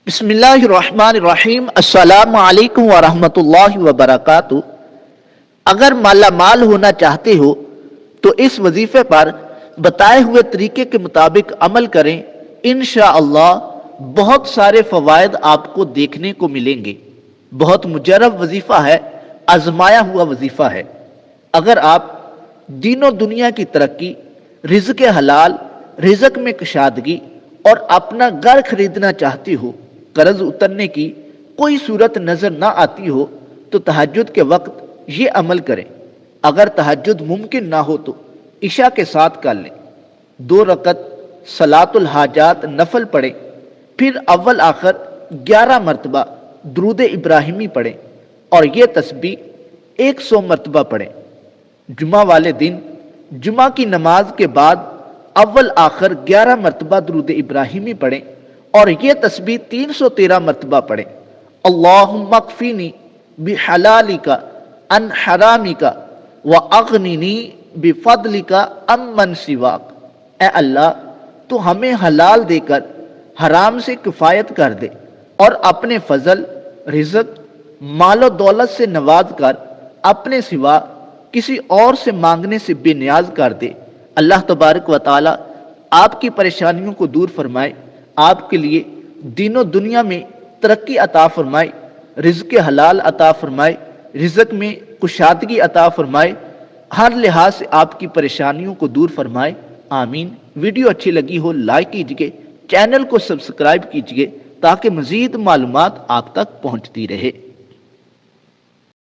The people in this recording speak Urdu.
بسم اللہ الرحمن الرحیم۔ السلام علیکم ورحمۃ اللہ وبرکاتہ۔ اگر مالا مال ہونا چاہتے ہو تو اس وظیفے پر بتائے ہوئے طریقے کے مطابق عمل کریں، انشاءاللہ بہت سارے فوائد آپ کو دیکھنے کو ملیں گے۔ بہت مجرب وظیفہ ہے، آزمایا ہوا وظیفہ ہے۔ اگر آپ دین و دنیا کی ترقی، رزق حلال، رزق میں کشادگی اور اپنا گھر خریدنا چاہتے ہو، قرض اترنے کی کوئی صورت نظر نہ آتی ہو تو تہجد کے وقت یہ عمل کریں۔ اگر تہجد ممکن نہ ہو تو عشاء کے ساتھ کر لیں۔ 2 رکعت صلاۃ الحاجات نفل پڑھیں، پھر اول آخر 11 مرتبہ درود ابراہیمی پڑھیں اور یہ تسبیح 100 مرتبہ پڑھیں۔ جمعہ والے دن جمعہ کی نماز کے بعد اول آخر 11 مرتبہ درود ابراہیمی پڑھیں اور یہ تسبیح 313 مرتبہ پڑھیں۔ اللہم اکفینی بحلالک عن حرامک واغننی بفضلک عمن سواک۔ اے اللہ تو ہمیں حلال دے کر حرام سے کفایت کر دے اور اپنے فضل، رزق، مال و دولت سے نواز کر اپنے سوا کسی اور سے مانگنے سے بے نیاز کر دے۔ اللہ تبارک و تعالی آپ کی پریشانیوں کو دور فرمائے، آپ کے لیے دین و دنیا میں ترقی عطا فرمائے، رزق حلال عطا فرمائے، رزق میں کشادگی عطا فرمائے، ہر لحاظ سے آپ کی پریشانیوں کو دور فرمائے، آمین۔ ویڈیو اچھی لگی ہو لائک کیجئے، چینل کو سبسکرائب کیجئے تاکہ مزید معلومات آپ تک پہنچتی رہے۔